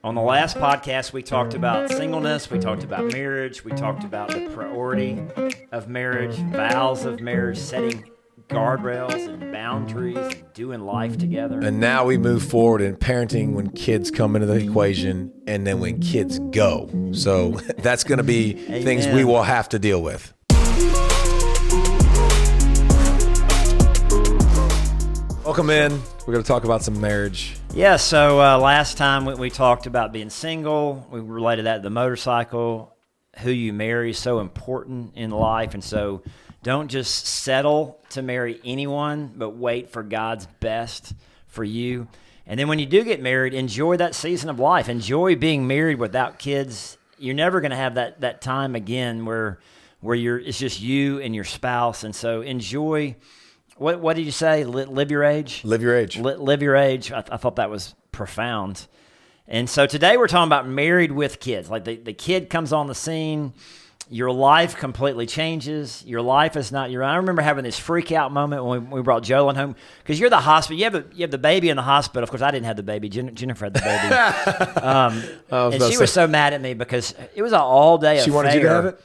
On the last podcast, we talked about singleness, we talked about marriage, we talked about the priority of marriage, vows of marriage, setting guardrails and boundaries, and doing life together. And now we move forward in parenting when kids come into the equation and then when kids go. So that's going to be things we will have to deal with. Welcome in. We're going to talk about some marriage. Yeah, so last time we talked about being single. We related that to the motorcycle. Who you marry is so important in life. And so don't just settle to marry anyone, but wait for God's best for you. And then when you do get married, enjoy that season of life. Enjoy being married without kids. You're never going to have that time again where it's just you and your spouse. And so enjoy. What did you say? Live your age? Live your age. Live your age. I thought that was profound. And so today we're talking about married with kids. Like the kid comes on the scene, your life completely changes. Your life is not your own. I remember having this freak out moment when we brought Jolyn home, because you're the hospital. You have the baby in the hospital. Of course, I didn't have the baby. Jennifer had the baby. And she was so mad at me because it was an all-day affair. She wanted you to have it?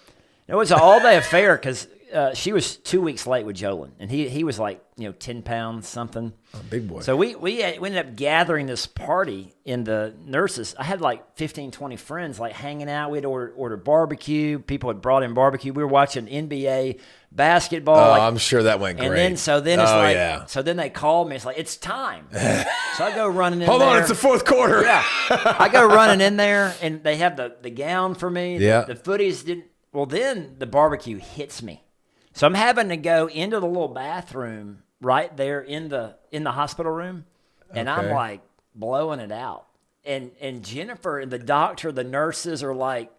It was an all-day affair because she was 2 weeks late with Jolyn, and he was like 10 pounds something. Oh, big boy. So we ended up gathering this party in the nurses. I had like 15, 20 friends like hanging out. We had ordered barbecue. People had brought in barbecue. We were watching NBA basketball. I'm sure that went great. And then so then they called me. It's like, it's time. So I go running in Hold there. on, it's the fourth quarter. Yeah. I go running in there, and they have the gown for me. Yeah. The footies didn't. Well, then the barbecue hits me. So I'm having to go into the little bathroom right there in the hospital room, and I'm like blowing it out. And Jennifer and the doctor, the nurses are like,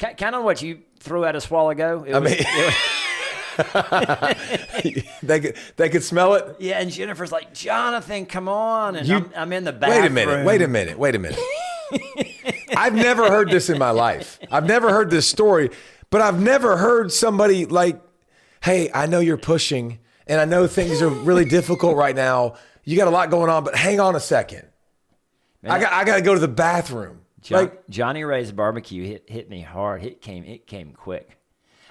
kind of what you threw at us a while ago. They could smell it. Yeah, and Jennifer's like, Jonathan, come on, and I'm in the bathroom. Wait a minute. I've never heard this in my life. I've never heard this story, but I've never heard somebody like, hey, I know you're pushing, and I know things are really difficult right now. You got a lot going on, but hang on a second. Man, I got to go to the bathroom. Johnny Ray's barbecue hit me hard. It came quick.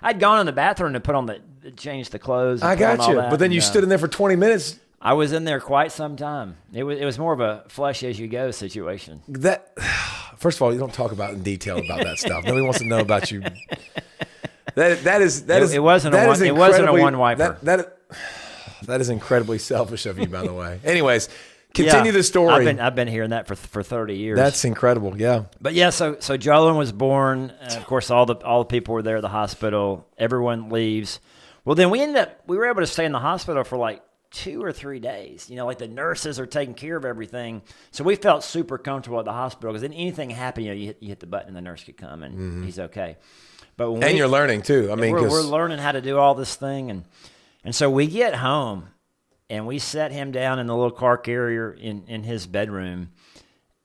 I'd gone in the bathroom to put on change the clothes. I got you, but then you stood in there for 20 minutes. I was in there quite some time. It was more of a flesh as you go situation. First of all, you don't talk about in detail about that stuff. Nobody wants to know about you. It wasn't a one wiper. That is incredibly selfish of you, by the way. Anyways, continue the story. I've been hearing that for 30 years. That's incredible. Yeah. But yeah, so Jolyn was born. Of course, all the people were there at the hospital. Everyone leaves. Well, then we were able to stay in the hospital for like 2 or 3 days. Like the nurses are taking care of everything. So we felt super comfortable at the hospital because then anything happened, you hit the button and the nurse could come and he's okay. But you're learning too. I mean, we're learning how to do all this thing, and so we get home, and we set him down in the little car carrier in his bedroom,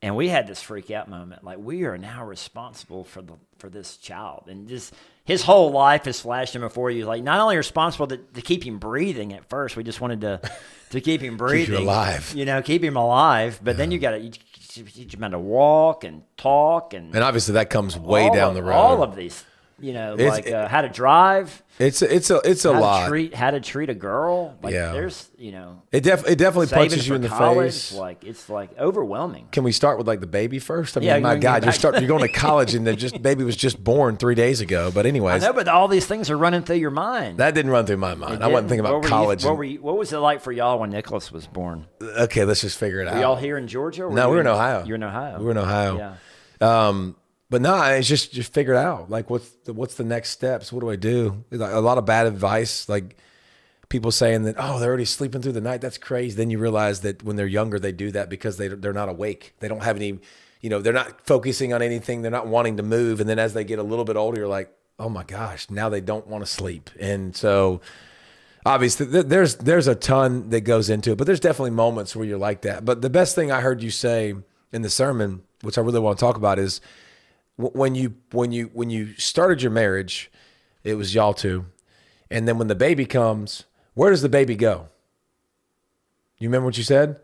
and we had this freak out moment. Like, we are now responsible for this child, and just his whole life is flashing before you. Like, not only responsible to keep him breathing at first, we just wanted to keep him breathing, keep him alive, keep him alive. But then you teach him how to walk and talk, and obviously that comes way down the road. All of these. How to drive. It's a lot. How to treat a girl. There's It definitely punches you in the face. It's overwhelming. Can we start with like the baby first? I mean, my God, you're going to college and the baby was just born 3 days ago. But anyways, I know, but all these things are running through your mind. That didn't run through my mind. I wasn't thinking about college. What was it like for y'all when Nicholas was born? Okay, let's just figure it out. Were y'all here in Georgia? No, we were in Ohio. You're in Ohio. We were in Ohio. Yeah. But no, it's just figure it out. Like, what's the next steps? What do I do? Like, a lot of bad advice, like people saying that, oh, they're already sleeping through the night. That's crazy. Then you realize that when they're younger, they do that because they're not awake. They don't have any, they're not focusing on anything. They're not wanting to move. And then as they get a little bit older, you're like, oh my gosh, now they don't want to sleep. And so obviously there's a ton that goes into it, but there's definitely moments where you're like that. But the best thing I heard you say in the sermon, which I really want to talk about, is when you started your marriage, it was y'all two. And then when the baby comes, where does the baby go? You remember what you said?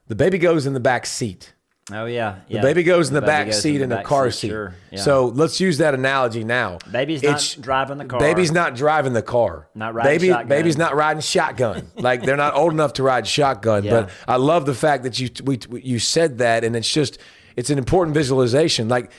The baby goes in the back seat. Oh yeah, The baby goes in the back baby goes seat in the a back car seat, seat. sure, yeah. So let's use that analogy now. Baby's not driving the car. Baby's not driving the car. Not riding shotgun. Baby's not riding shotgun. Like they're not old enough to ride shotgun. Yeah. But I love the fact that you said that, and it's an important visualization. Like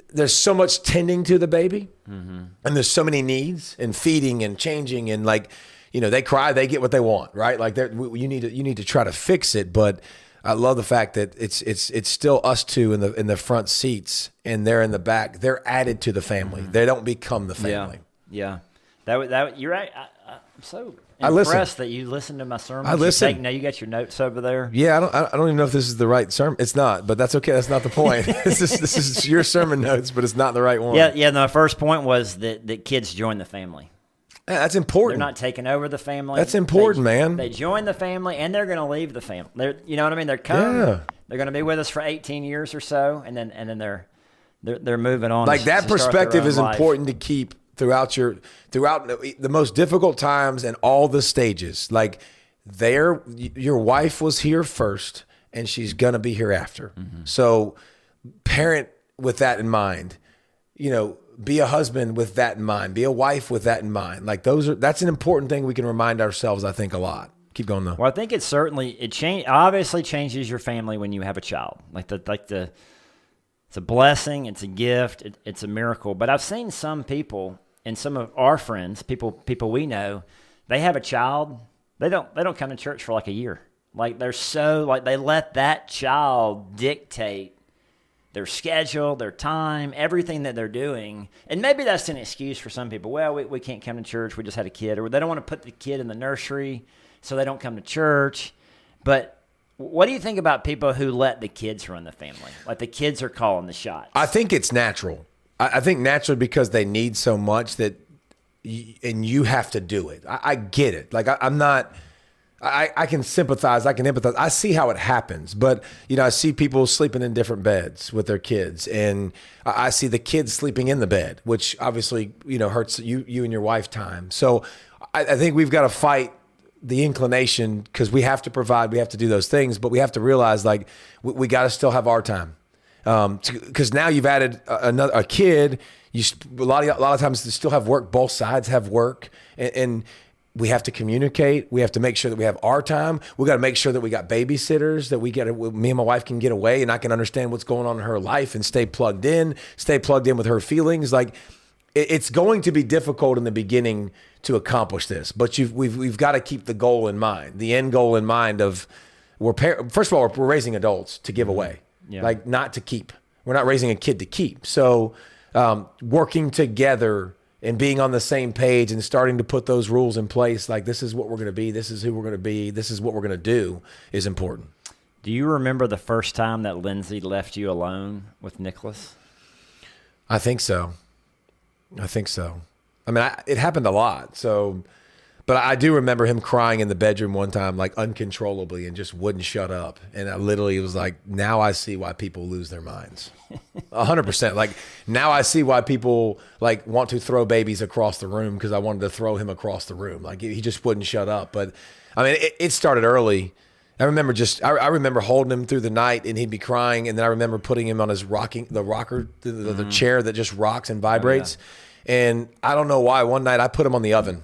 there's so much tending to the baby, and there's so many needs and feeding and changing, and like they cry, they get what they want, right? Like you need to try to fix it, but I love the fact that it's still us two in the front seats, and they're in the back. They're added to the family. They don't become the family. Yeah. That you're right. I'm so I listen. impressed that you listen to my sermon. I listen. Now you got your notes over there. Yeah, I don't even know if this is the right sermon. It's not, but that's okay. That's not the point. This is your sermon notes, but it's not the right one. Yeah. No, the first point was that kids join the family. Yeah, that's important. They're not taking over the family. That's important, man. They join the family, and they're going to leave the family. You know what I mean? They're coming. Yeah. They're going to be with us for 18 years or so, and then they're moving on. Like that to start their perspective own is life. important to keep throughout the most difficult times and all the stages. Like your wife was here first, and she's going to be here after. So parent with that in mind. Be a husband with that in mind. Be a wife with that in mind. Like that's an important thing we can remind ourselves, I think, a lot. Keep going though. Well, I think it obviously changes your family when you have a child. It's a blessing, it's a gift, it's a miracle. But I've seen some people and some of our friends, people we know, they have a child, they don't come to church for like a year. Like they let that child dictate their schedule, their time, everything that they're doing. And maybe that's an excuse for some people. Well, we can't come to church. We just had a kid. Or they don't want to put the kid in the nursery, so they don't come to church. But what do you think about people who let the kids run the family? Like the kids are calling the shots. I think it's natural. I think naturally because they need so much and you have to do it. I get it. Like I'm not... I can sympathize. I can empathize. I see how it happens, but I see people sleeping in different beds with their kids, and I see the kids sleeping in the bed, which obviously hurts you and your wife time. So I think we've got to fight the inclination because we have to provide, we have to do those things, but we have to realize like we got to still have our time because now you've added a kid. A lot of times you still have work. Both sides have work, and we have to communicate. We have to make sure that we have our time. We got to make sure that we got babysitters, that me and my wife can get away and I can understand what's going on in her life and stay plugged in with her feelings. Like it's going to be difficult in the beginning to accomplish this, but we've got to keep the goal in mind, the end goal in mind of first of all, we're raising adults to give away, like not to keep. We're not raising a kid to keep. So working together and being on the same page and starting to put those rules in place, like this is what we're going to be, this is who we're going to be, this is what we're going to do, is important. Do you remember the first time that Lindsay left you alone with Nicholas? I think so. I mean, it happened a lot. But I do remember him crying in the bedroom one time, like uncontrollably, and just wouldn't shut up. And I literally was like, now I see why people lose their minds. 100%. Like now I see why people like want to throw babies across the room, because I wanted to throw him across the room. Like he just wouldn't shut up. But I mean, it started early. I remember holding him through the night and he'd be crying. And then I remember putting him on his the chair that just rocks and vibrates. Oh, yeah. And I don't know why one night I put him on the oven.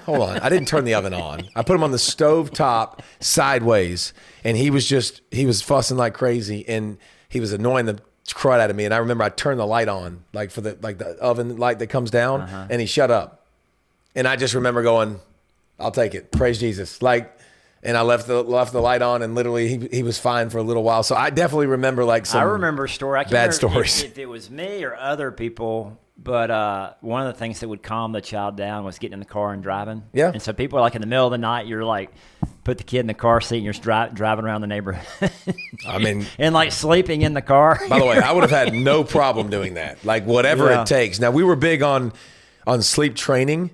Hold on. I didn't turn the oven on. I put him on the stove top sideways, and he was fussing like crazy, and he was annoying the crud out of me. And I remember I turned the light on, like for the oven light that comes down, and he shut up. And I just remember going, I'll take it. Praise Jesus. And I left the light on, and literally he was fine for a little while. So I definitely remember I remember a story. I can't bad remember stories. if it was me or other people. But one of the things that would calm the child down was getting in the car and driving. Yeah. And so people are like in the middle of the night, you're like, put the kid in the car seat and you're just driving around the neighborhood. I mean. And like sleeping in the car. By the way, I would have had no problem doing that. Like whatever it takes. Now we were big on sleep training.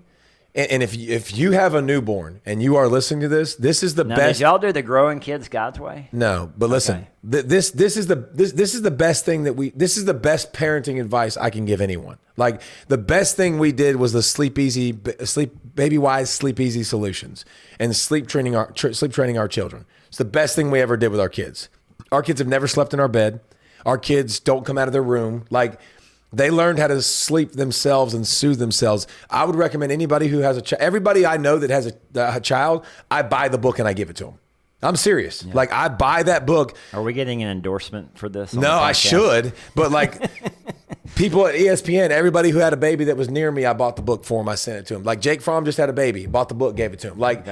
And if you have a newborn and you are listening to this is the best. Did y'all do the Growing Kids God's Way? No, but listen, this is the best thing this is the best parenting advice I can give anyone. Like the best thing we did was the Baby-Wise Sleep Easy solutions and sleep training our children. It's the best thing we ever did with our kids. Our kids have never slept in our bed. Our kids don't come out of their room. Like, they learned how to sleep themselves and soothe themselves. I would recommend anybody who has everybody I know that has a child, I buy the book and I give it to them. I'm serious. Yeah. Like, I buy that book. Are we getting an endorsement for this? No, I should. But like people at ESPN, everybody who had a baby that was near me, I bought the book for him. I sent it to him. Like Jake Fromm just had a baby, bought the book, gave it to him. Like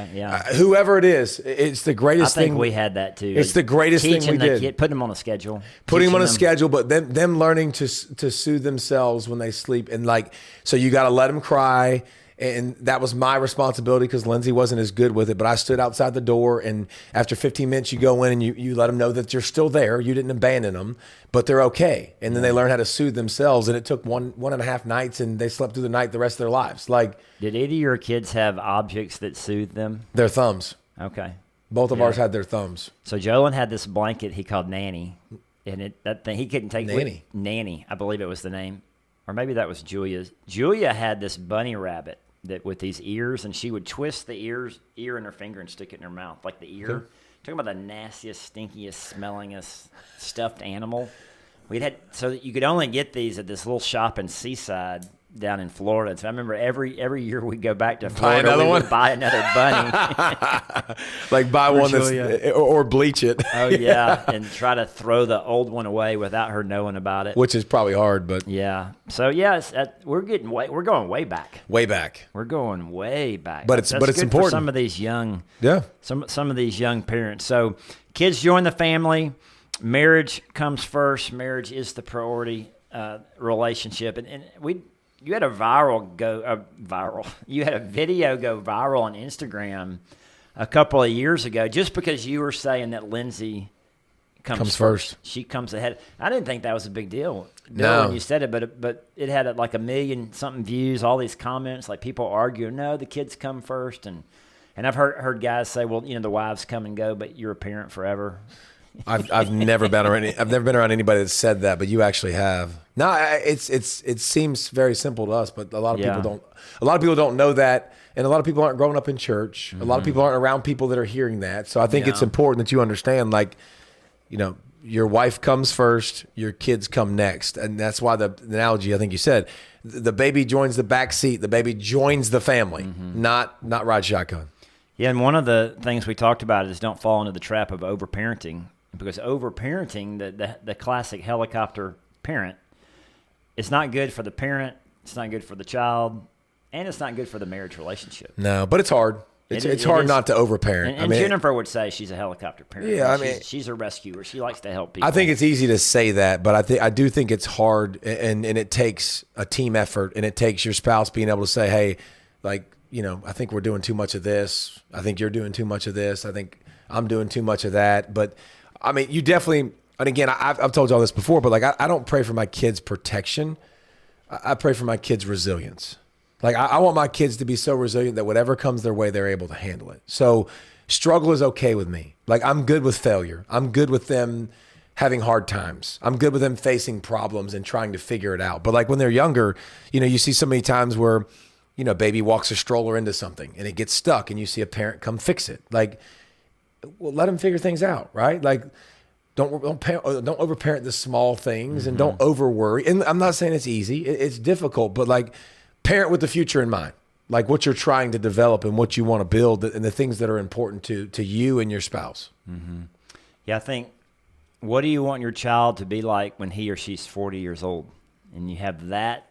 whoever it is, it's the greatest thing. I think we had that too. It's the greatest thing we did. Putting them on a schedule. Putting them on a schedule, but them learning to soothe themselves when they sleep. And like, so you got to let them cry. And that was my responsibility because Lindsay wasn't as good with it. But I stood outside the door, and after 15 minutes, you go in and you let them know that you're still there. You didn't abandon them, but they're okay. And then they learn how to soothe themselves. And it took one and a half nights, and they slept through the night the rest of their lives. Like, did either of your kids have objects that soothed them? Their thumbs. Okay. Both of ours had their thumbs. So Jolyn had this blanket he called Nanny, and that thing he couldn't take. Nanny, I believe it was the name, or maybe that was Julia's. Julia had this bunny rabbit that with these ears, and she would twist the ear in her finger and stick it in her mouth, like the ear. Talking about the nastiest, stinkiest, smellingest stuffed animal. So you could only get these at this little shop in Seaside down in Florida. So I remember every year we'd go back to Florida, would buy another bunny. Like buy one or bleach it. Oh yeah, and try to throw the old one away without her knowing about it. Which is probably hard, but yeah. So yeah, we're going way back. Way back. We're going way back. But it's important for some of these young some of these young parents. So kids join the family. Marriage comes first. Marriage is the priority relationship, and you had a you had a video go viral on Instagram a couple of years ago just because you were saying that Lindsay comes first. She comes ahead. I didn't think that was a big deal when you said it, but it had like 1 million something views, all these comments, like people arguing, no, the kids come first. And I've heard guys say, well, the wives come and go, but you're a parent forever. I've never been around anybody that said that, but you actually have. No, it seems very simple to us, but a lot of people don't. A lot of people don't know that, and a lot of people aren't growing up in church. A lot of people aren't around people that are hearing that. So I think it's important that you understand, like, your wife comes first, your kids come next, and that's why the analogy I think you said, the baby joins the back seat, the baby joins the family, not ride shotgun. Yeah, and one of the things we talked about is don't fall into the trap of overparenting. Because over-parenting, the classic helicopter parent, it's not good for the parent, it's not good for the child, and it's not good for the marriage relationship. No, but it's hard. It's hard not to over-parent. And Jennifer would say she's a helicopter parent. Yeah, she's a rescuer. She likes to help people. I think it's easy to say that, but I do think it's hard, and it takes a team effort, and it takes your spouse being able to say, hey, like, I think we're doing too much of this. I think you're doing too much of this. I think I'm doing too much of that. But I mean, you definitely, and again, I've told you all this before, but like, I don't pray for my kids' protection. I pray for my kids' resilience. Like, I want my kids to be so resilient that whatever comes their way, they're able to handle it. So struggle is okay with me. Like, I'm good with failure. I'm good with them having hard times. I'm good with them facing problems and trying to figure it out. But like when they're younger, you see so many times where, baby walks a stroller into something and it gets stuck and you see a parent come fix it. Like, well, let them figure things out, right? Like, don't overparent the small things and don't over worry. And I'm not saying it's easy; it's difficult, but like, parent with the future in mind, like what you're trying to develop and what you want to build, and the things that are important to you and your spouse. Yeah, I think. What do you want your child to be like when he or she's 40 years old? And you have that.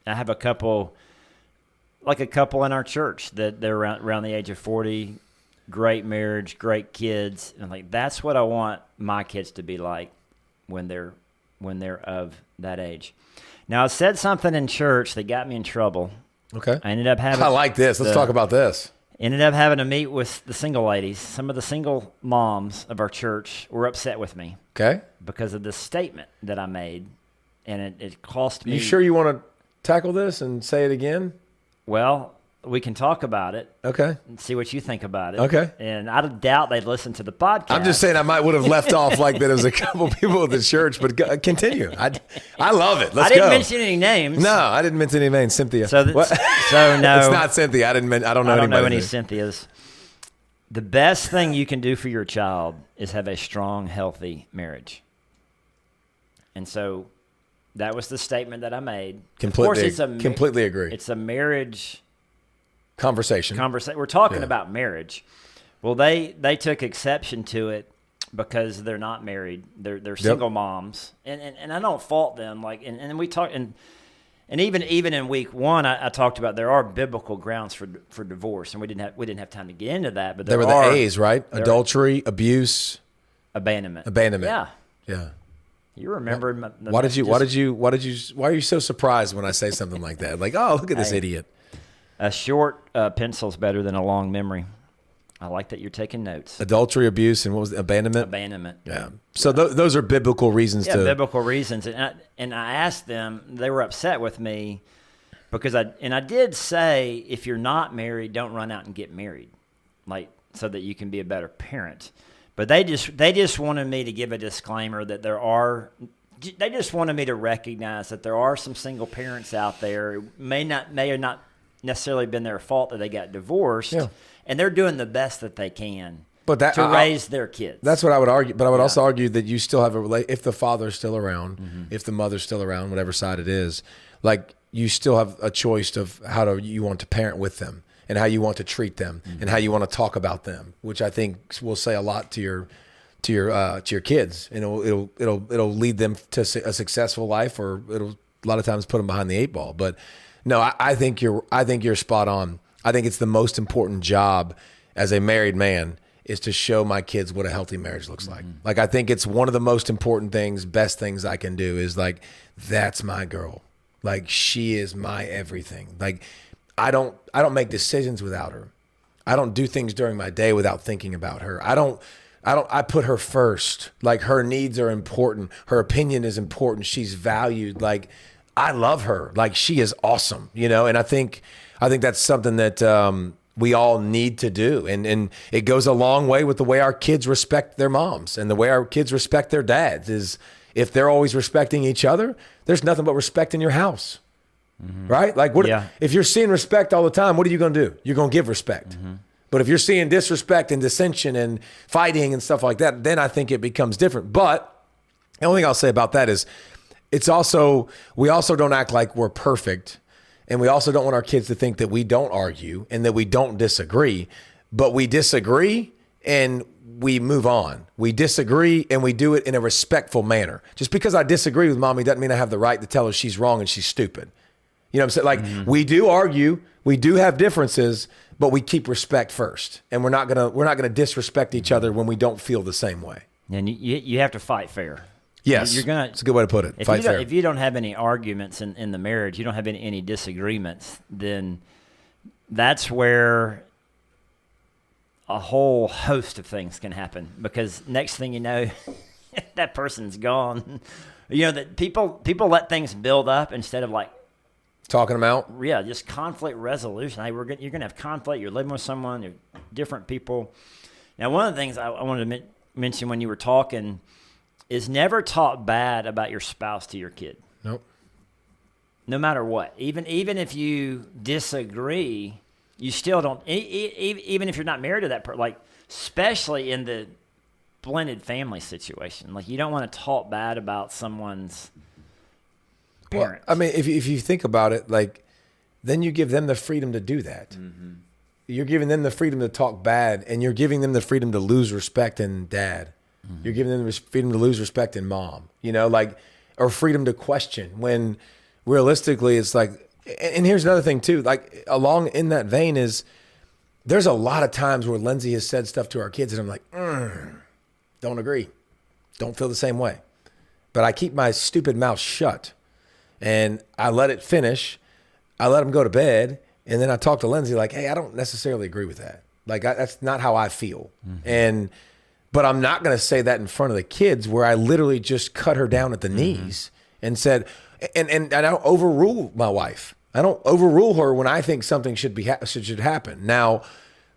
I have a couple in our church that they're around the age of 40. Great marriage, great kids, and like that's what I want my kids to be like when they're of that age. Now I said something in church that got me in trouble. Okay, I ended up having. I like this. Let's talk about this. Ended up having to meet with the single ladies. Some of the single moms of our church were upset with me. Okay, because of the statement that I made, and it cost me. You sure you want to tackle this and say it again? Well, we can talk about it. Okay. And see what you think about it. Okay. And I doubt they'd listen to the podcast. I'm just saying I would have left off like that. It was a couple people at the church, but continue. I love it. Let's go. I didn't mention any names. No, I didn't mention any names. Cynthia. So no. It's not Cynthia. I don't know any Cynthias. The best thing you can do for your child is have a strong, healthy marriage. And so that was the statement that I made. Completely, of course, completely agree. It's a marriage conversation. We're talking about marriage. Well, they took exception to it because they're not married. They're single moms, and I don't fault them. Like, and we talked, and even in week one, I talked about there are biblical grounds for divorce, and we didn't have time to get into that. But there were the A's, right? Adultery, abuse, abandonment. Yeah. You remember why are you so surprised when I say something like that? Like, oh, look at this idiot. A short pencil's better than a long memory. I like that you're taking notes. Adultery, abuse, and what was it? Abandonment? Abandonment. Yeah. So those are biblical reasons to... biblical reasons. And I asked them, they were upset with me because I did say, if you're not married, don't run out and get married, like, so that you can be a better parent. But they just wanted me to give a disclaimer that they just wanted me to recognize that there are some single parents out there. It may or not necessarily been their fault that they got divorced, and they're doing the best that they can to raise their kids. That's what I would argue. But I would also argue that you still have if the father's still around, if the mother's still around, whatever side it is, like, you still have a choice of how you want to parent with them, and how you want to treat them, and how you want to talk about them, which I think will say a lot to your kids. And it'll lead them to a successful life, or it'll a lot of times put them behind the eight ball. But no, I think you're spot on. I think it's the most important job as a married man is to show my kids what a healthy marriage looks like. Like, I think it's one of the most important things, best things I can do is, like, that's my girl. Like, she is my everything. Like, I don't make decisions without her. I don't do things during my day without thinking about her. I put her first. Like, her needs are important. Her opinion is important. She's valued. Like, I love her. Like, she is awesome, and I think that's something that we all need to do. And it goes a long way with the way our kids respect their moms and the way our kids respect their dads. Is if they're always respecting each other, there's nothing but respect in your house. Right? Like, if you're seeing respect all the time, what are you going to do? You're going to give respect. But if you're seeing disrespect and dissension and fighting and stuff like that, then I think it becomes different. But the only thing I'll say about that is we also don't act like we're perfect. And we also don't want our kids to think that we don't argue and that we don't disagree, but we disagree and we move on. We disagree and we do it in a respectful manner. Just because I disagree with mommy doesn't mean I have the right to tell her she's wrong and she's stupid. You know what I'm saying? Like, we do argue, we do have differences, but we keep respect first. And we're not gonna disrespect each other when we don't feel the same way. And you have to fight fair. Yes, it's a good way to put it. Fight fair. If you don't have any arguments in the marriage, you don't have any disagreements, then that's where a whole host of things can happen. Because next thing you know, that person's gone. That people let things build up instead of, like, talking them out. Yeah, just conflict resolution. Hey, you're gonna have conflict. You're living with someone. You're different people. Now, one of the things I wanted to mention when you were talking is never talk bad about your spouse to your kid. Nope. No matter what. Even if you disagree, you still don't, even if you're not married to that person, like, especially in the blended family situation, like, you don't want to talk bad about someone's parents. Well, I mean, if you think about it, like, then you give them the freedom to do that. You're giving them the freedom to talk bad, and you're giving them the freedom to lose respect in dad. You're giving them the freedom to lose respect in mom, or freedom to question, when realistically it's like, and here's another thing too, like, along in that vein is there's a lot of times where Lindsay has said stuff to our kids and I'm like, don't agree. Don't feel the same way. But I keep my stupid mouth shut and I let it finish. I let them go to bed. And then I talk to Lindsay like, hey, I don't necessarily agree with that. Like, that's not how I feel. But I'm not going to say that in front of the kids, where I literally just cut her down at the knees and said, and I don't overrule my wife. I don't overrule her when I think something should happen. Now,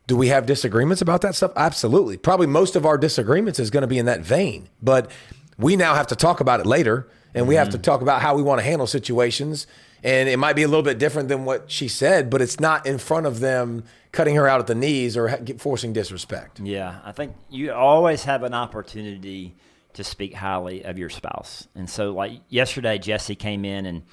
do we have disagreements about that stuff? Absolutely. Probably most of our disagreements is going to be in that vein. But we now have to talk about it later and we have to talk about how we want to handle situations. And it might be a little bit different than what she said, but it's not in front of them cutting her out at the knees or forcing disrespect. Yeah, I think you always have an opportunity to speak highly of your spouse. And so, like, yesterday, Jessie came in,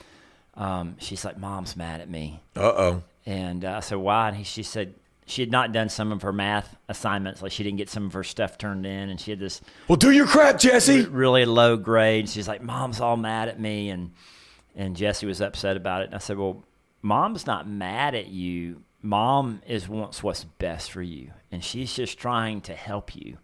and she's like, Mom's mad at me. Uh-oh. And I said, why? And she said she had not done some of her math assignments. Like, she didn't get some of her stuff turned in, and she had this Well, do your crap, Jessie. really low grade. She's like, Mom's all mad at me, and Jessie was upset about it. And I said, well, Mom's not mad at you. Mom wants what's best for you, and she's just trying to help you.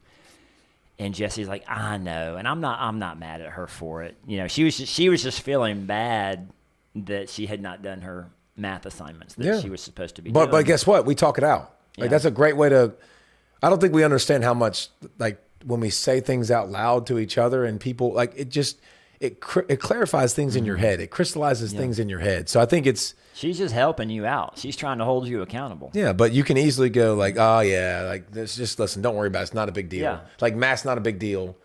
And Jessie's like, I know, and I'm not mad at her for it. You know, she was just feeling bad that she had not done her math assignments that she was supposed to be doing. But guess what? We talk it out. Like, that's a great way to. I don't think we understand how much, like, when we say things out loud to each other and people, like, it clarifies things in your head. It crystallizes things in your head. So I think she's just helping you out. She's trying to hold you accountable. Yeah, but you can easily go like, oh yeah, like this. Just listen. Don't worry about it. It's not a big deal. Yeah. Like, math's not a big deal.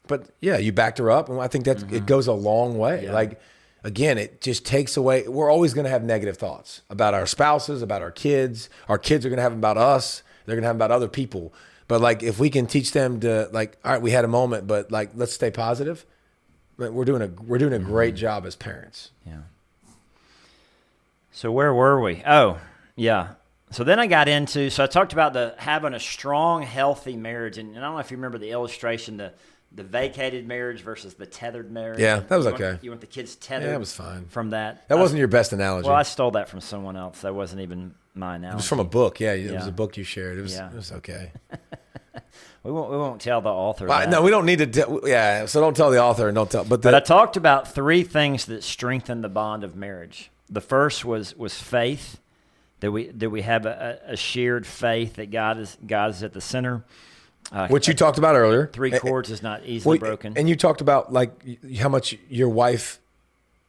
But yeah, you backed her up, and I think that it goes a long way. Yeah. Like, again, it just takes away. We're always going to have negative thoughts about our spouses, about our kids. Our kids are going to have them about us. They're going to have them about other people. But like, if we can teach them to, like, all right, we had a moment, but like, let's stay positive. We're doing a great job as parents. Yeah. So where were we? Oh, yeah. So then I got into, so I talked about having a strong, healthy marriage. And I don't know if you remember the illustration, the vacated marriage versus the tethered marriage. Yeah, that was okay. You want the kids tethered? Yeah, that was fine. From that. That wasn't your best analogy. Well, I stole that from someone else. That wasn't even my analogy. It was from a book. Yeah, it was a book you shared. It was okay. We won't tell the author that. No, we don't need to. So don't tell the author and don't tell. But I talked about 3 things that strengthen the bond of marriage. The first was faith, that we have a shared faith that God is at the center. Which you talked about earlier. 3 chords is not easily broken. And you talked about like how much your wife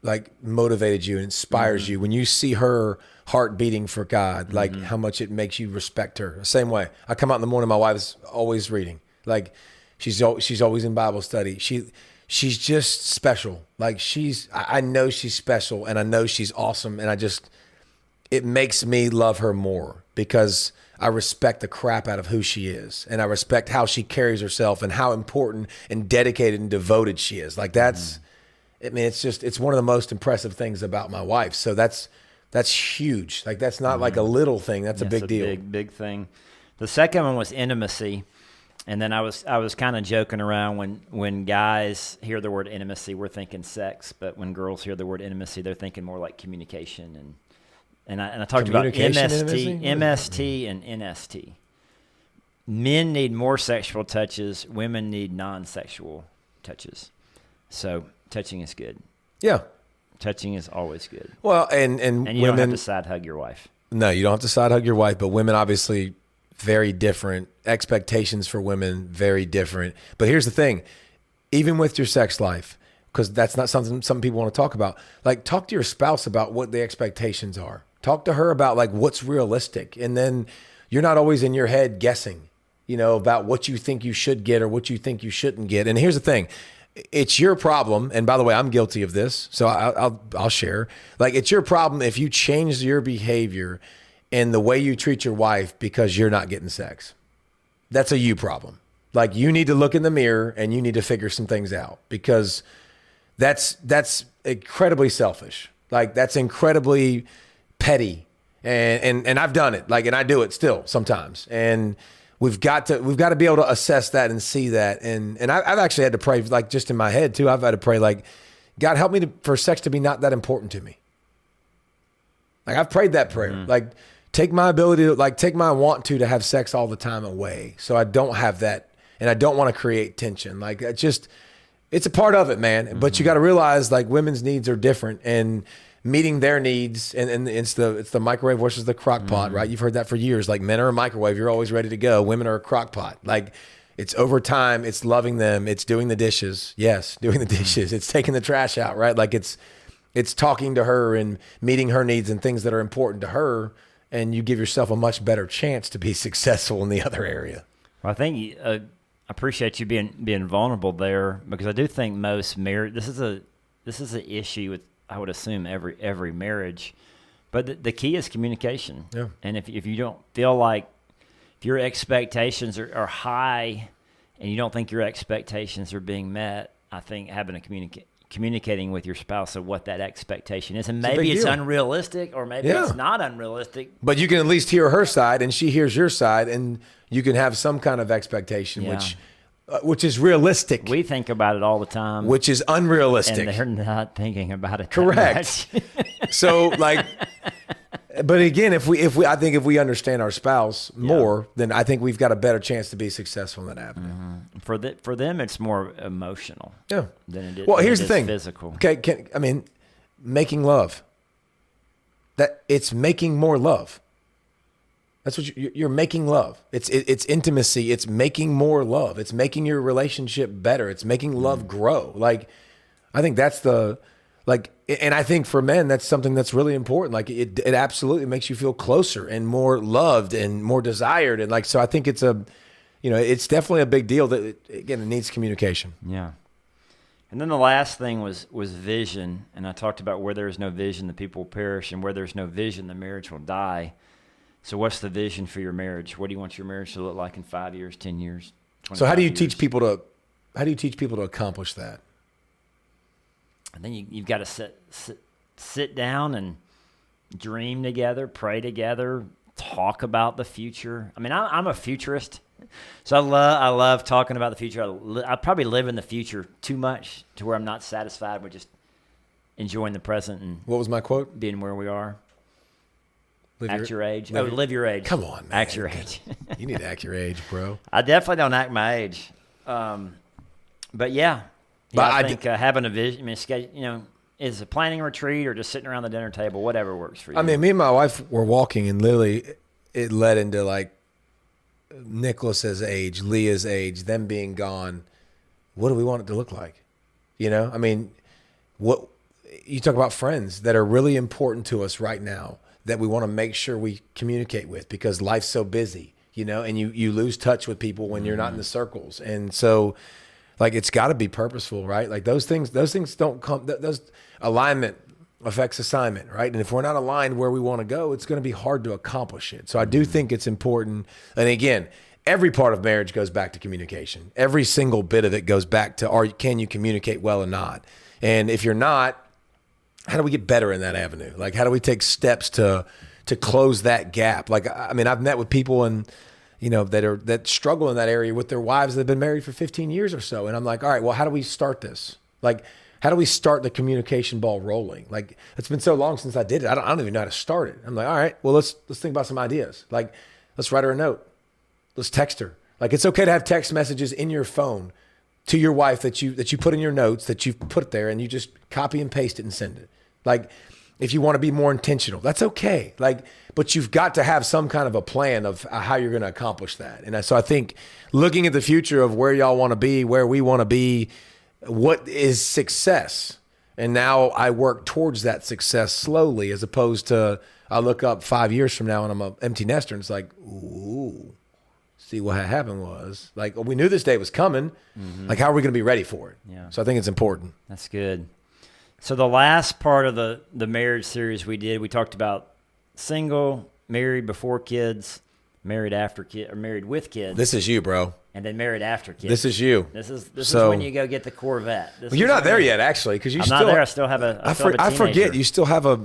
like motivated you and inspires you when you see her heart beating for God, like how much it makes you respect her. Same way. I come out in the morning, my wife's always reading. Like she's always in Bible study. She's just special. Like I know she's special, and I know she's awesome, and it makes me love her more because I respect the crap out of who she is, and I respect how she carries herself and how important and dedicated and devoted she is. Like that's, I mean, it's one of the most impressive things about my wife. So that's huge. Like that's not like a little thing. That's a big deal. Big thing. The second one was intimacy. And then I was kind of joking around when guys hear the word intimacy, we're thinking sex, but when girls hear the word intimacy, they're thinking more like communication. And I talked about MST and NST. Men need more sexual touches. Women need non-sexual touches. So touching is good. Yeah. Touching is always good. Well, and you women don't have to side hug your wife. No, you don't have to side hug your wife, but women obviously very different. Expectations for women very different. But here's the thing, even with your sex life, because that's not something some people want to talk about. Like, talk to your spouse about what the expectations are. Talk to her about like what's realistic, and then you're not always in your head guessing, about what you think you should get or what you think you shouldn't get. And here's the thing. It's your problem, and by the way, I'm guilty of this, so I'll share. Like, it's your problem if you change your behavior and the way you treat your wife because you're not getting sex. That's a you problem. Like, you need to look in the mirror and you need to figure some things out, because that's incredibly selfish. Like, that's incredibly petty, and I've done it. Like, and I do it still sometimes, and We've got to be able to assess that and see that. And I've actually had to pray, like, just in my head too. I've had to pray, like, God, help me for sex to be not that important to me. Like, I've prayed that prayer. Like, take my ability to, like, take my want to have sex all the time away, so I don't have that, and I don't want to create tension. Like, it's a part of it, man. But you got to realize, like, women's needs are different, and meeting their needs, and it's the microwave versus the crock pot, right? You've heard that for years. Like, men are a microwave, you're always ready to go. Women are a crock pot. Like, it's over time, it's loving them, it's doing the dishes. Yes, doing the dishes. It's taking the trash out, right? Like, it's talking to her and meeting her needs and things that are important to her, and you give yourself a much better chance to be successful in the other area. Well, I think I appreciate you being vulnerable there, because I do think most married, this is this is an issue with, I would assume, every marriage. But the key is communication. Yeah. And if you don't feel like, if your expectations are high and you don't think your expectations are being met, I think having a communicating with your spouse of what that expectation is. And maybe it's unrealistic, or maybe it's not unrealistic. But you can at least hear her side, and she hears your side, and you can have some kind of expectation, which is realistic. We think about it all the time. Which is unrealistic. And they're not thinking about it. Correct. So, like, but again, if I think if we understand our spouse more, then I think we've got a better chance to be successful in that avenue. Mm-hmm. For them, it's more emotional. Yeah. Than it is. Well, here's the thing. Physical. Okay. Making love. That it's making more love. That's what you're making love. It's intimacy. It's making more love. It's making your relationship better. It's making love grow. Like, I think that's and I think for men, that's something that's really important. Like, it absolutely makes you feel closer and more loved and more desired. And like, so I think it's it's definitely a big deal that it needs communication. Yeah. And then the last thing was vision. And I talked about where there is no vision, the people will perish, and where there's no vision, the marriage will die. So what's the vision for your marriage? What do you want your marriage to look like in 5 years, 10 years, 25 So how do you years? teach people to accomplish that? And then you've got to sit down and dream together, pray together, talk about the future. I mean, I'm a futurist, so I love talking about the future. I probably live in the future too much to where I'm not satisfied with just enjoying the present and What was my quote? being where we are. Act your age. Live your age. Come on, man. Act your age. You need to act your age, bro. I definitely don't act my age. But yeah. But I think having a vision, is a planning retreat or just sitting around the dinner table, whatever works for you. I mean, me and my wife were walking, and literally it led into like Nicholas's age, Leah's age, them being gone. What do we want it to look like? I mean, what you talk about friends that are really important to us right now that we want to make sure we communicate with because life's so busy, and you lose touch with people when you're not in the circles. And so, like, it's got to be purposeful, right? Like those things don't come, those alignment affects assignment, right? And if we're not aligned where we want to go, it's going to be hard to accomplish it. So I do think it's important. And again, every part of marriage goes back to communication. Every single bit of it goes back to, can you communicate well or not? And if you're not, how do we get better in that avenue? Like, how do we take steps to close that gap? Like, I mean, I've met with people that struggle in that area with their wives that have been married for 15 years or so. And I'm like, all right, well, how do we start this? Like, how do we start the communication ball rolling? Like, it's been so long since I did it. I don't even know how to start it. I'm like, all right, well, let's think about some ideas. Like, let's write her a note. Let's text her. Like, it's okay to have text messages in your phone to your wife that you put in your notes, that you've put there, and you just copy and paste it and send it. Like, if you want to be more intentional, that's okay. Like, but you've got to have some kind of a plan of how you're going to accomplish that. And so I think looking at the future of where y'all want to be, where we want to be, what is success? And now I work towards that success slowly, as opposed to I look up 5 years from now and I'm an empty nester and it's like, ooh, see what happened was like, we knew this day was coming. Mm-hmm. Like, how are we going to be ready for it? Yeah. So I think it's important. That's good. So the last part of the marriage series we talked about single, married before kids, married after kid, or married with kids. This is you, bro. And then married after kids. This is you. This is when you go get the Corvette. You're not there yet, actually, because I'm not there. I still have a I forget you still have a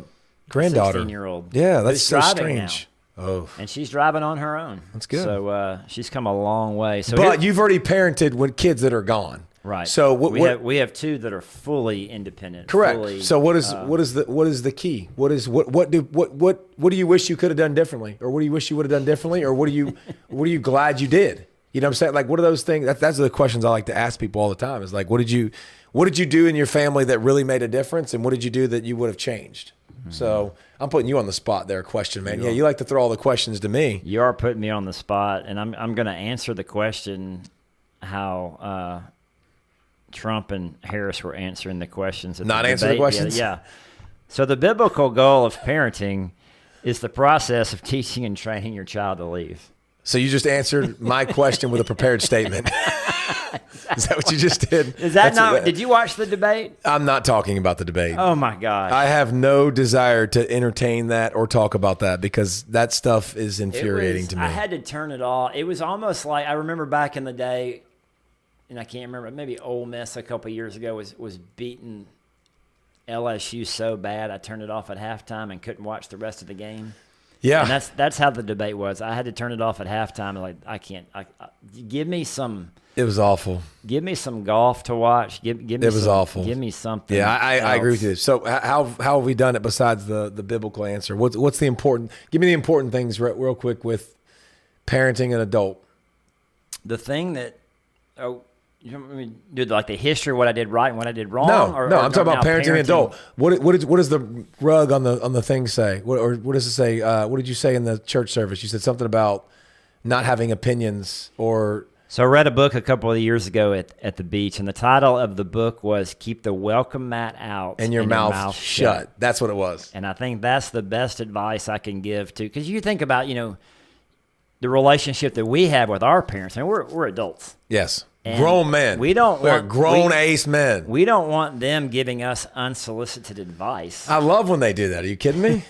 granddaughter. 16-year-old. Yeah, that's so strange. Now. Oh, and she's driving on her own. That's good. So she's come a long way. So but you've already parented with kids that are gone. Right. So we have two that are fully independent. Correct. So what is the key? What do you wish you could have done differently, or what do you wish you would have done differently, or what are you glad you did? You know what I'm saying? Like, what are those things? That's the questions I like to ask people all the time. Is like, what did you do in your family that really made a difference, and what did you do that you would have changed? Mm-hmm. So I'm putting you on the spot there, question, man. Yeah, you like to throw all the questions to me. You are putting me on the spot, and I'm going to answer the question how Trump and Harris were answering the questions. Not answer the questions? Yeah. So the biblical goal of parenting is the process of teaching and training your child to leave. So you just answered my question with a prepared statement. Is that what you just did? Is that did you watch the debate? I'm not talking about the debate. Oh my gosh. I have no desire to entertain that or talk about that because that stuff is infuriating to me. I had to turn it off. It was almost like, I remember back in the day, and I can't remember, maybe Ole Miss a couple years ago was beating LSU so bad I turned it off at halftime and couldn't watch the rest of the game. Yeah. And that's how the debate was. I had to turn it off at halftime. Like, I can't. Give me some. It was awful. Give me some golf to watch. Give me. It was awful. Give me something. Yeah, I agree with you. So how have we done it besides the biblical answer? What's the important? Give me the important things real quick with parenting an adult. The thing that you want me to do like the history of what I did right and what I did wrong? No, I'm talking about parenting an adult. What does the rug on the thing say? What does it say? What did you say in the church service? You said something about not having opinions or. So I read a book a couple of years ago at the beach, and the title of the book was "Keep the Welcome Mat Out and your mouth shut." That's what it was. And I think that's the best advice I can give to, because you think about the relationship that we have with our parents. I mean, we're adults. Yes. And grown men. We're grown ace men. We don't want them giving us unsolicited advice. I love when they do that. Are you kidding me?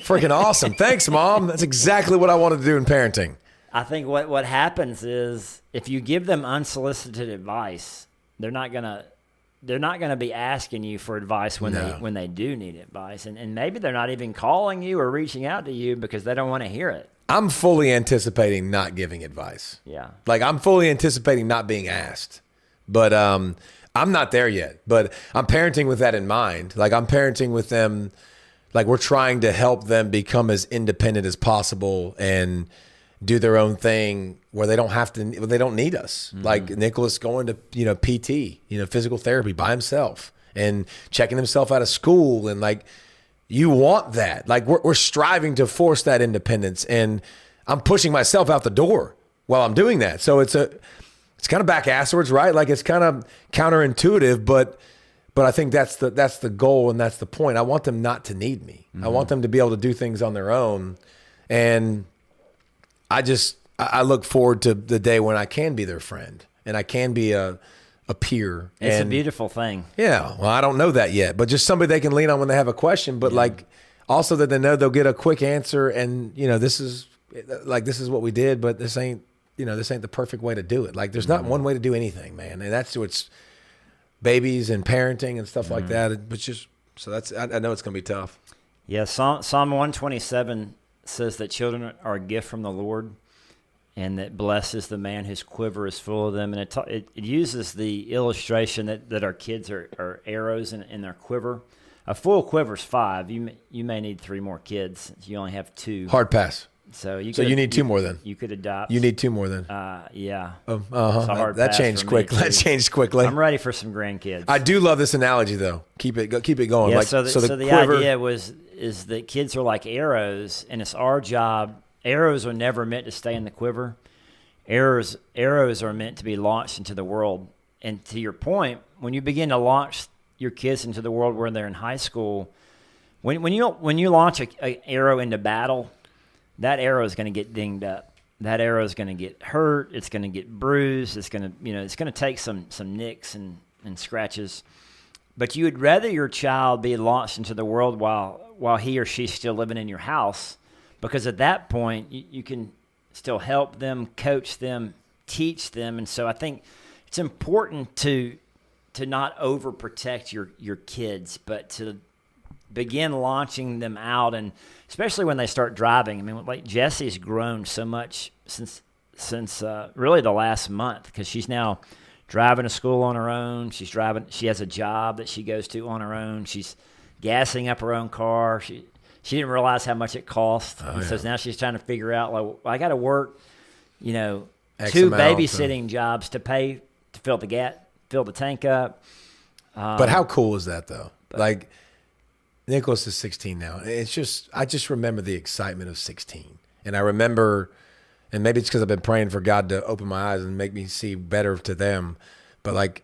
Freaking awesome. Thanks, Mom. That's exactly what I wanted to do in parenting. I think what happens is if you give them unsolicited advice, they're not gonna be asking you for advice when they do need advice, and maybe they're not even calling you or reaching out to you because they don't want to hear it. I'm fully anticipating not giving advice. Yeah. Like I'm fully anticipating not being asked, but I'm not there yet. But I'm parenting with that in mind. Like I'm parenting with them, like we're trying to help them become as independent as possible and do their own thing where they don't need us. Mm-hmm. Like Nicholas going to, PT, physical therapy by himself and checking himself out of school. And like, you want that. Like we're striving to force that independence, and I'm pushing myself out the door while I'm doing that. So it's kind of back-asswards, right? Like it's kind of counterintuitive, but I think that's the goal and that's the point. I want them not to need me. Mm-hmm. I want them to be able to do things on their own. And I look forward to the day when I can be their friend and I can be a peer. It's a beautiful thing. Yeah. Well, I don't know that yet, but just somebody they can lean on when they have a question, but like also that they know they'll get a quick answer and, this is what we did, but this ain't the perfect way to do it. Like there's not one way to do anything, man. And that's what's babies and parenting and stuff like that. But I know it's going to be tough. Yeah. Psalm 127 says that children are a gift from the Lord, and that blesses the man whose quiver is full of them. And it uses the illustration that our kids are arrows in their quiver. A full quiver is 5. You may need 3 more kids. You only have 2. Hard pass. So you need 2 more then. You could adopt. You need 2 more then. Yeah. That changed quickly. That changed quickly. I'm ready for some grandkids. I do love this analogy though. Keep it going. Yeah. Like, so the quiver, idea is that kids are like arrows, and it's our job. Arrows are never meant to stay in the quiver. Arrows are meant to be launched into the world. And to your point, when you begin to launch your kids into the world when they're in high school, when you launch an arrow into battle, that arrow is going to get dinged up. That arrow is going to get hurt. It's going to get bruised. It's going to take some nicks and scratches. But you would rather your child be launched into the world while he or she's still living in your house, because at that point you can still help them, coach them, teach them. And so I think it's important to not overprotect your kids, but to begin launching them out, and especially when they start driving. I mean, like Jessie's grown so much since really the last month, because she's now driving to school on her own. She has a job that she goes to on her own. She's gassing up her own car. She didn't realize how much it cost. So now she's trying to figure out, like, I got to work, 2 babysitting jobs to pay to fill the tank up. But how cool is that though? Like Nicholas is 16 now. I just remember the excitement of 16. And I remember, and maybe it's because I've been praying for God to open my eyes and make me see better to them, but like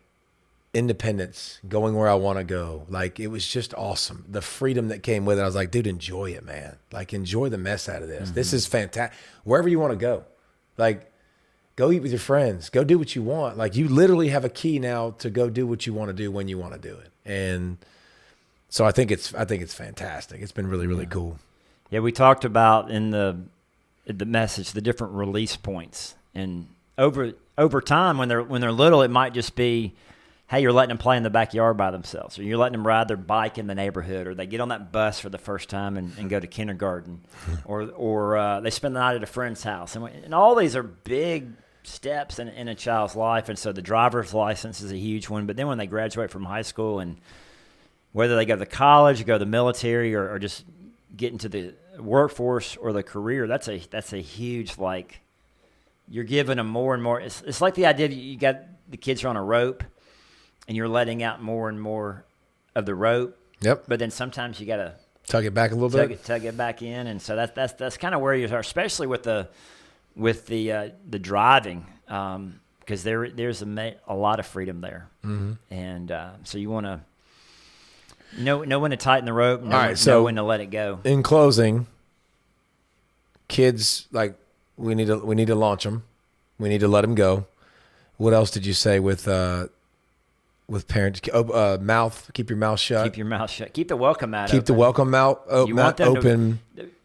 independence, going where I want to go. Like it was just awesome. The freedom that came with it. I was like, dude, enjoy it, man. Like enjoy the mess out of this. Mm-hmm. This is fantastic. Wherever you want to go. Like, go eat with your friends. Go do what you want. Like, you literally have a key now to go do what you want to do when you want to do it. And so I think it's fantastic. It's been really, really cool. Yeah, we talked about in the message the different release points, and over time when they're little, it might just be, hey, you're letting them play in the backyard by themselves, or you're letting them ride their bike in the neighborhood, or they get on that bus for the first time and go to kindergarten, or they spend the night at a friend's house, and all these are big steps in a child's life. And so the driver's license is a huge one. But then when they graduate from high school, and whether they go to college, or go to the military, or just get into the workforce or the career, that's a huge, like, you're giving them more and more. It's like the idea that you got the kids are on a rope, and you're letting out more and more of the rope. Yep. But then sometimes you got to tug it back a little bit. Tug it back in, and so that's kind of where you are, especially with the driving, because there's a lot of freedom there, and so you want to know when to tighten the rope, know when to let it go. In closing, kids, like, we need to launch them, we need to let them go. What else did you say with parents? Mouth, keep your mouth shut. Keep your mouth shut. Keep the welcome mat open. Keep the welcome mouth open.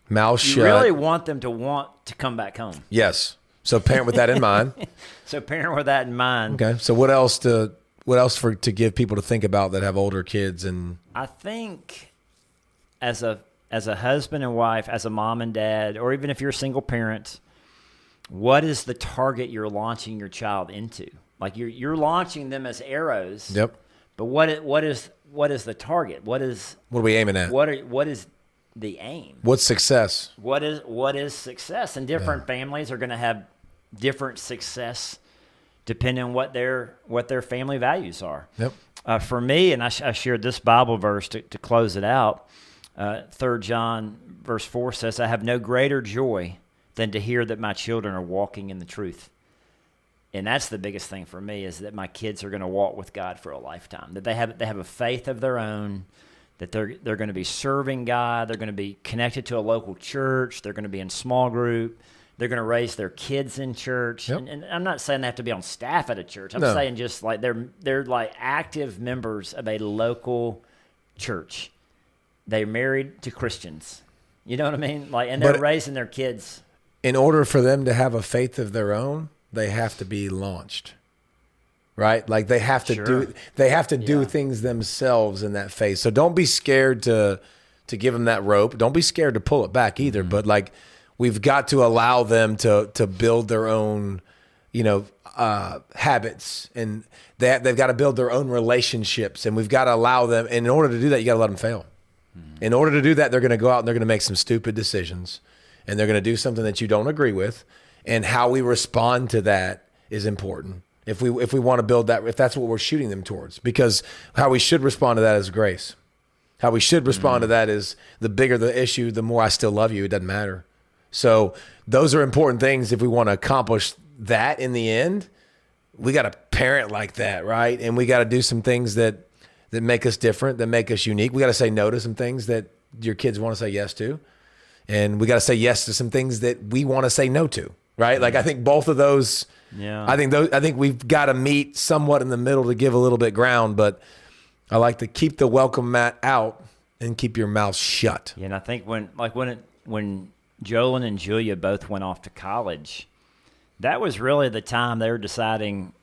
Mouth shut. You really want them to want to come back home. Yes. So parent with that in mind. Okay. So what else to give people to think about that have older kids? And I think as a husband and wife, as a mom and dad, or even if you're a single parent, what is the target you're launching your child into? Like, you're launching them as arrows. Yep. But what is the target? What are we aiming at? What is the aim? What's success? What is success? And different families are going to have different success depending on what their family values are. Yep. For me, and I shared this Bible verse to close it out. 3 John verse 4 says, "I have no greater joy than to hear that my children are walking in the truth." And that's the biggest thing for me, is that my kids are going to walk with God for a lifetime. That they have a faith of their own. That they're going to be serving God. They're going to be connected to a local church. They're going to be in small group. They're going to raise their kids in church. Yep. And I'm not saying they have to be on staff at a church. I'm saying just like they're like active members of a local church. They're married to Christians. You know what I mean? Like, and they're raising their kids. In order for them to have a faith of their own, they have to be launched. Right? Like, they have to do things themselves in that faith. So don't be scared to give them that rope. Don't be scared to pull it back either. But, like, we've got to allow them to build their own, habits, and they've got to build their own relationships, and we've got to allow them. And in order to do that, you got to let them fail. In order to do that, they're going to go out and they're going to make some stupid decisions, and they're going to do something that you don't agree with. And how we respond to that is important. If we want to build that, if that's what we're shooting them towards, because how we should respond to that is grace. How we should respond to that is, the bigger the issue, the more I still love you. It doesn't matter. So those are important things. If we want to accomplish that in the end, we got to parent like that, right? And we got to do some things that make us different, that make us unique. We got to say no to some things that your kids want to say yes to. And we got to say yes to some things that we want to say no to, right? Like, I think both of those, I think we've got to meet somewhat in the middle to give a little bit ground, but I like to keep the welcome mat out and keep your mouth shut. Yeah, and I think when Jolyn and Julia both went off to college, that was really the time they were deciding,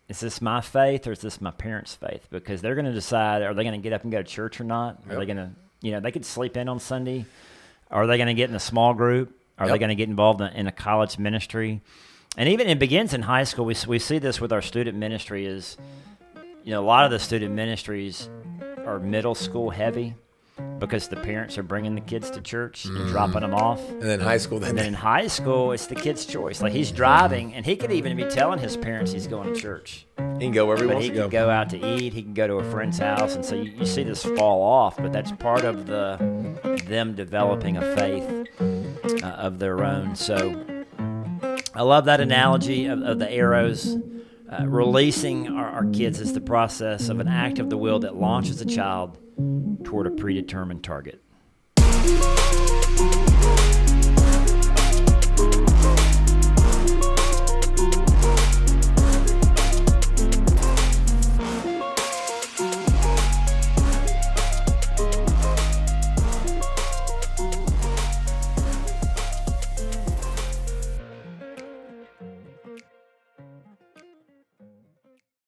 is this my faith or is this my parents' faith? Because they're going to decide, are they going to get up and go to church or not? Are they going to, they could sleep in on Sunday. Are they going to get in a small group? Are they going to get involved in a college ministry? And even it begins in high school. We see this with our student ministry is, a lot of the student ministries are middle school heavy, because the parents are bringing the kids to church and dropping them off. And then high school. And then in high school, it's the kid's choice. Like, he's driving, and he could even be telling his parents he's going to church. He can go wherever he wants to go. He can go out to eat. He can go to a friend's house. And so you see this fall off, but that's part of them developing a faith of their own. So I love that analogy of the arrows. Releasing our kids is the process of an act of the will that launches a child toward a predetermined target.